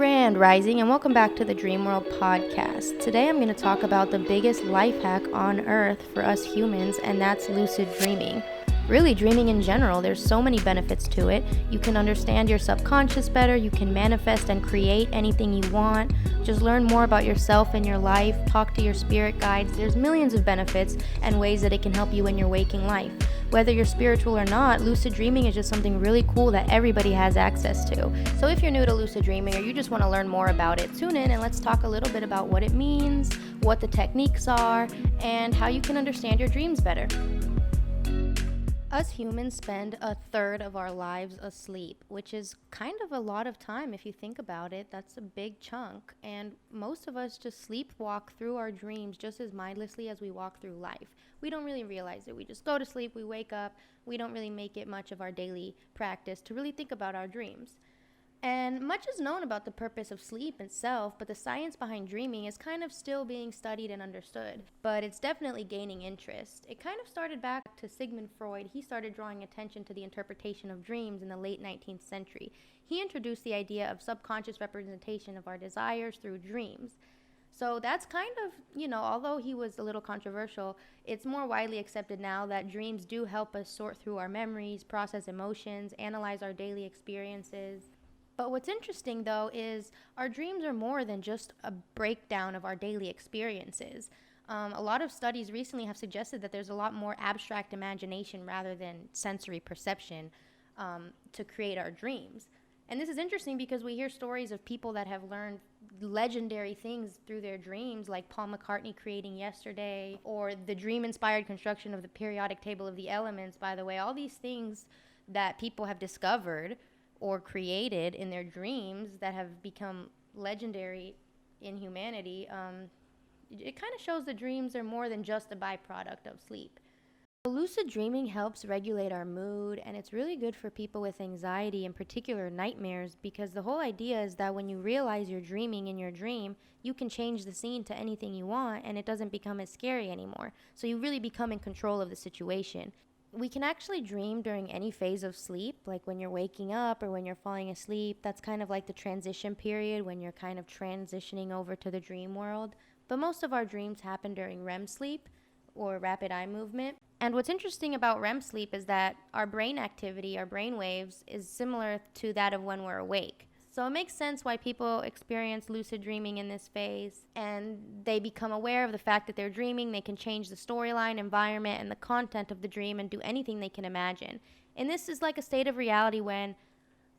Grand Rising, and welcome back to the Dream World podcast. Today I'm going to talk about the biggest life hack on earth for us humans, and that's lucid dreaming. Really, dreaming in general, there's so many benefits to it. You can understand your subconscious better, you can manifest and create anything you want, just learn more about yourself and your life, talk to your spirit guides. There's millions of benefits and ways that it can help you in your waking life. Whether you're spiritual or not, lucid dreaming is just something really cool that everybody has access to. So if you're new to lucid dreaming or you just want to learn more about it, tune in and let's talk a little bit about what it means, what the techniques are, and how you can understand your dreams better. Us humans spend a third of our lives asleep, which is kind of a lot of time if you think about it. That's a big chunk. And most of us just sleepwalk through our dreams just as mindlessly as we walk through life. We don't really realize it. We just go to sleep, we wake up. We don't really make it much of our daily practice to really think about our dreams. And much is known about the purpose of sleep itself, but the science behind dreaming is kind of still being studied and understood. But it's definitely gaining interest. It kind of started back to Sigmund Freud. He started drawing attention to the interpretation of dreams in the late 19th century. He introduced the idea of subconscious representation of our desires through dreams. So that's kind of, although he was a little controversial, it's more widely accepted now that dreams do help us sort through our memories, process emotions, analyze our daily experiences. But what's interesting, though, is our dreams are more than just a breakdown of our daily experiences. A lot of studies recently have suggested that there's a lot more abstract imagination rather than sensory perception to create our dreams. And this is interesting because we hear stories of people that have learned legendary things through their dreams, like Paul McCartney creating Yesterday, or the dream-inspired construction of the periodic table of the elements. By the way, all these things that people have discovered or created in their dreams that have become legendary in humanity, it kind of shows that dreams are more than just a byproduct of sleep. Lucid dreaming helps regulate our mood, and it's really good for people with anxiety, in particular nightmares, because the whole idea is that when you realize you're dreaming in your dream, you can change the scene to anything you want, and it doesn't become as scary anymore. So you really become in control of the situation. We can actually dream during any phase of sleep, like when you're waking up or when you're falling asleep. That's kind of like the transition period when you're kind of transitioning over to the dream world. But most of our dreams happen during REM sleep, or rapid eye movement. And what's interesting about REM sleep is that our brain activity, our brain waves, is similar to that of when we're awake. So it makes sense why people experience lucid dreaming in this phase, and they become aware of the fact that they're dreaming. They can change the storyline, environment, and the content of the dream and do anything they can imagine. And this is like a state of reality when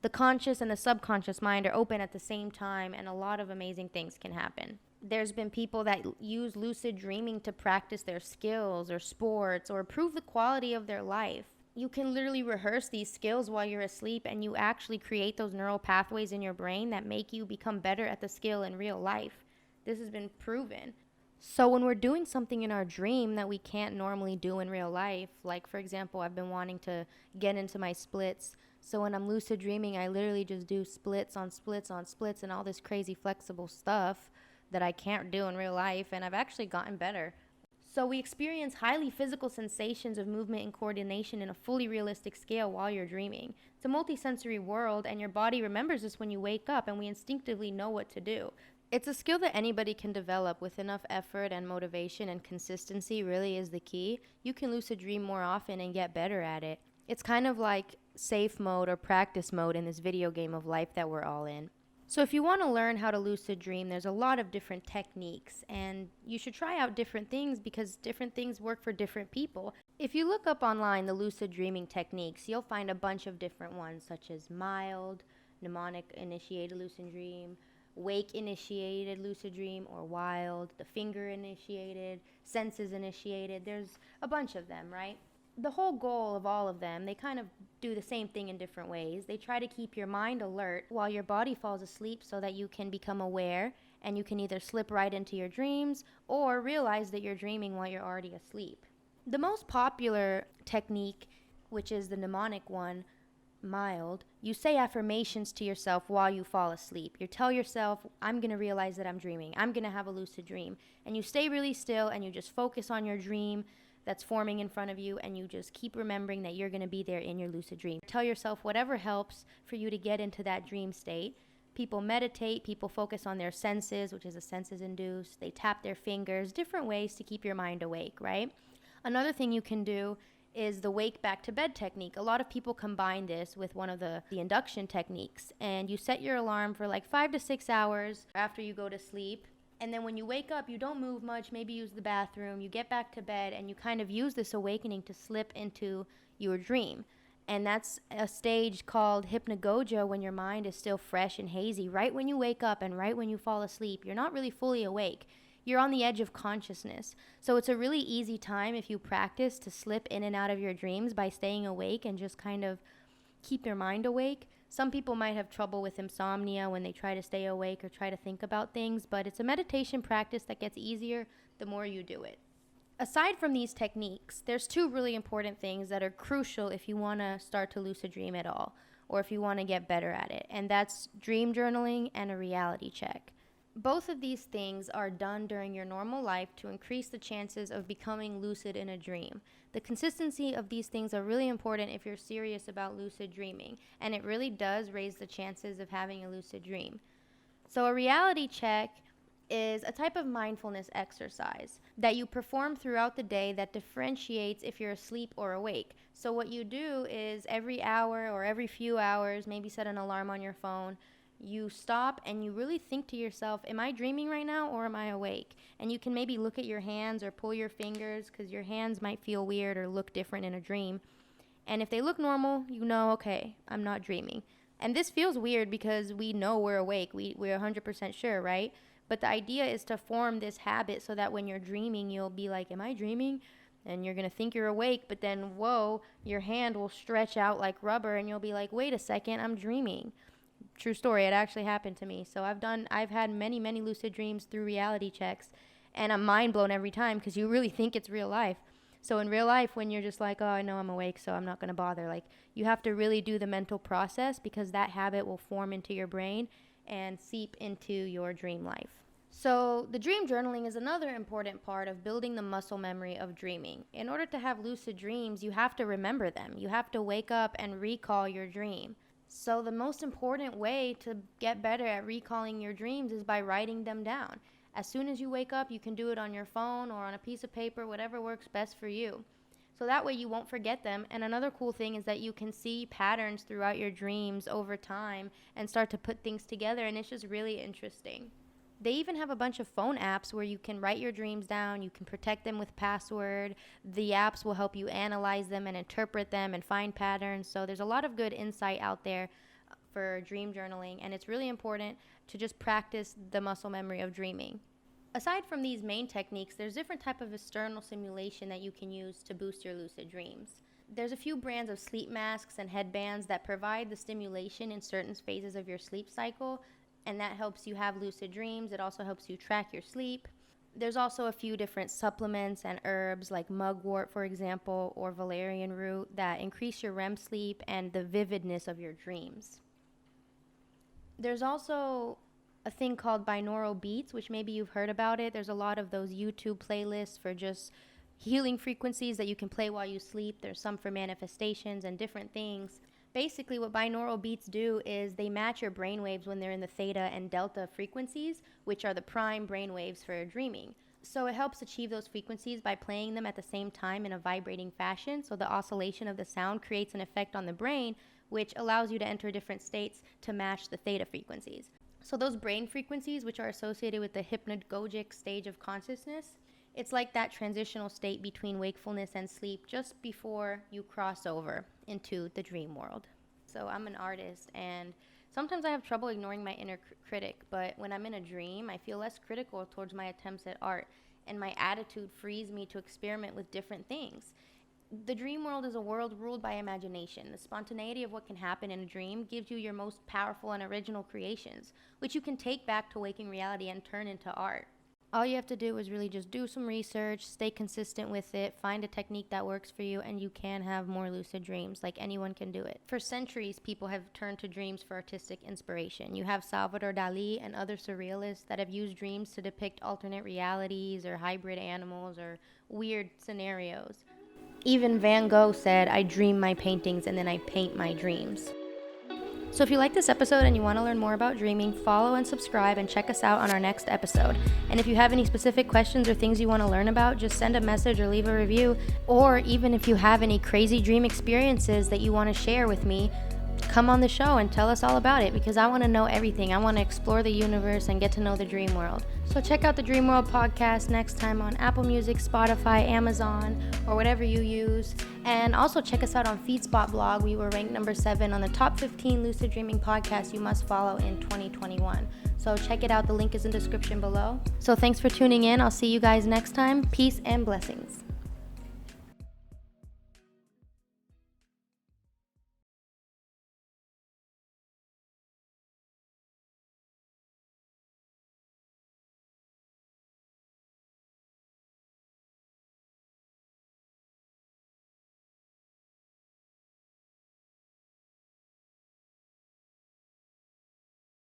the conscious and the subconscious mind are open at the same time, and a lot of amazing things can happen. There's been people that use lucid dreaming to practice their skills or sports or improve the quality of their life. You can literally rehearse these skills while you're asleep, and you actually create those neural pathways in your brain that make you become better at the skill in real life. This has been proven. So when we're doing something in our dream that we can't normally do in real life, like for example, I've been wanting to get into my splits. So when I'm lucid dreaming, I literally just do splits on splits on splits and all this crazy flexible stuff that I can't do in real life, and I've actually gotten better. So we experience highly physical sensations of movement and coordination in a fully realistic scale while you're dreaming. It's a multisensory world, and your body remembers this when you wake up, and we instinctively know what to do. It's a skill that anybody can develop with enough effort and motivation, and consistency really is the key. You can lucid dream more often and get better at it. It's kind of like safe mode or practice mode in this video game of life that we're all in. So if you want to learn how to lucid dream, there's a lot of different techniques, and you should try out different things because different things work for different people. If you look up online the lucid dreaming techniques, you'll find a bunch of different ones, such as mild, mnemonic-initiated lucid dream, wake-initiated lucid dream, or wild, the finger-initiated, senses-initiated. There's a bunch of them, right? The whole goal of all of them, they kind of do the same thing in different ways. They try to keep your mind alert while your body falls asleep so that you can become aware and you can either slip right into your dreams or realize that you're dreaming while you're already asleep. The most popular technique, which is the mnemonic one, mild, you say affirmations to yourself while you fall asleep. You tell yourself, I'm going to realize that I'm dreaming. I'm going to have a lucid dream. And you stay really still and you just focus on your dream that's forming in front of you, and you just keep remembering that you're going to be there in your lucid dream. Tell yourself whatever helps for you to get into that dream state. People meditate, people focus on their senses, which is a senses induced. They tap their fingers, different ways to keep your mind awake, right? Another thing you can do is the wake back to bed technique. A lot of people combine this with one of the induction techniques, and you set your alarm for like 5 to 6 hours after you go to sleep. And then when you wake up, you don't move much, maybe use the bathroom, you get back to bed, and you kind of use this awakening to slip into your dream. And that's a stage called hypnagogia, when your mind is still fresh and hazy. Right when you wake up and right when you fall asleep, you're not really fully awake. You're on the edge of consciousness. So it's a really easy time, if you practice, to slip in and out of your dreams by staying awake and just kind of keep your mind awake. Some people might have trouble with insomnia when they try to stay awake or try to think about things, but it's a meditation practice that gets easier the more you do it. Aside from these techniques, there's 2 really important things that are crucial if you want to start to lucid dream at all, or if you want to get better at it, and that's dream journaling and a reality check. Both of these things are done during your normal life to increase the chances of becoming lucid in a dream. The consistency of these things are really important if you're serious about lucid dreaming, and it really does raise the chances of having a lucid dream. So a reality check is a type of mindfulness exercise that you perform throughout the day that differentiates if you're asleep or awake. So what you do is every hour or every few hours, maybe set an alarm on your phone, you stop and you really think to yourself, am I dreaming right now or am I awake? And you can maybe look at your hands or pull your fingers, because your hands might feel weird or look different in a dream. And if they look normal, you know, okay, I'm not dreaming. And this feels weird because we know we're awake. We're 100% sure, right? But the idea is to form this habit so that when you're dreaming, you'll be like, am I dreaming? And you're going to think you're awake, but then, whoa, your hand will stretch out like rubber and you'll be like, wait a second, I'm dreaming. True story, it actually happened to me. So I've had many lucid dreams through reality checks, and I'm mind blown every time because you really think it's real life. So in real life, when you're just like, oh, I know I'm awake, so I'm not going to bother, like, you have to really do the mental process, because that habit will form into your brain and seep into your dream life. So the dream journaling is another important part of building the muscle memory of dreaming. In order to have lucid dreams, you have to remember them. You have to wake up and recall your dream. So the most important way to get better at recalling your dreams is by writing them down. As soon as you wake up, you can do it on your phone or on a piece of paper, whatever works best for you. So that way you won't forget them. And another cool thing is that you can see patterns throughout your dreams over time and start to put things together, and it's just really interesting. They even have a bunch of phone apps where you can write your dreams down, you can protect them with password. The apps will help you analyze them and interpret them and find patterns. So there's a lot of good insight out there for dream journaling, and it's really important to just practice the muscle memory of dreaming. Aside from these main techniques, there's different type of external stimulation that you can use to boost your lucid dreams. There's a few brands of sleep masks and headbands that provide the stimulation in certain phases of your sleep cycle, and that helps you have lucid dreams. It also helps you track your sleep. There's also a few different supplements and herbs like mugwort, for example, or valerian root that increase your REM sleep and the vividness of your dreams. There's also a thing called binaural beats, which maybe you've heard about it. There's a lot of those YouTube playlists for just healing frequencies that you can play while you sleep. There's some for manifestations and different things. Basically, what binaural beats do is they match your brainwaves when they're in the theta and delta frequencies, which are the prime brainwaves for dreaming. So it helps achieve those frequencies by playing them at the same time in a vibrating fashion. So the oscillation of the sound creates an effect on the brain, which allows you to enter different states to match the theta frequencies. So those brain frequencies, which are associated with the hypnagogic stage of consciousness, it's like that transitional state between wakefulness and sleep just before you cross over into the dream world. So I'm an artist, and sometimes I have trouble ignoring my inner critic, but when I'm in a dream, I feel less critical towards my attempts at art, and my attitude frees me to experiment with different things. The dream world is a world ruled by imagination. The spontaneity of what can happen in a dream gives you your most powerful and original creations, which you can take back to waking reality and turn into art. All you have to do is really just do some research, stay consistent with it, find a technique that works for you, and you can have more lucid dreams. Like, anyone can do it. For centuries, people have turned to dreams for artistic inspiration. You have Salvador Dali and other surrealists that have used dreams to depict alternate realities or hybrid animals or weird scenarios. Even Van Gogh said, I dream my paintings and then I paint my dreams. So if you like this episode and you want to learn more about dreaming, follow and subscribe and check us out on our next episode. And if you have any specific questions or things you want to learn about, just send a message or leave a review. Or even if you have any crazy dream experiences that you want to share with me, come on the show and tell us all about it, because I want to know everything. I want to explore the universe and get to know the dream world. So check out the Dream World podcast next time on Apple Music, Spotify, Amazon, or whatever you use. And also check us out on FeedSpot blog. We were ranked number 7 on the top 15 lucid dreaming podcasts you must follow in 2021. So check it out. The link is in the description below. So thanks for tuning in. I'll see you guys next time. Peace and blessings.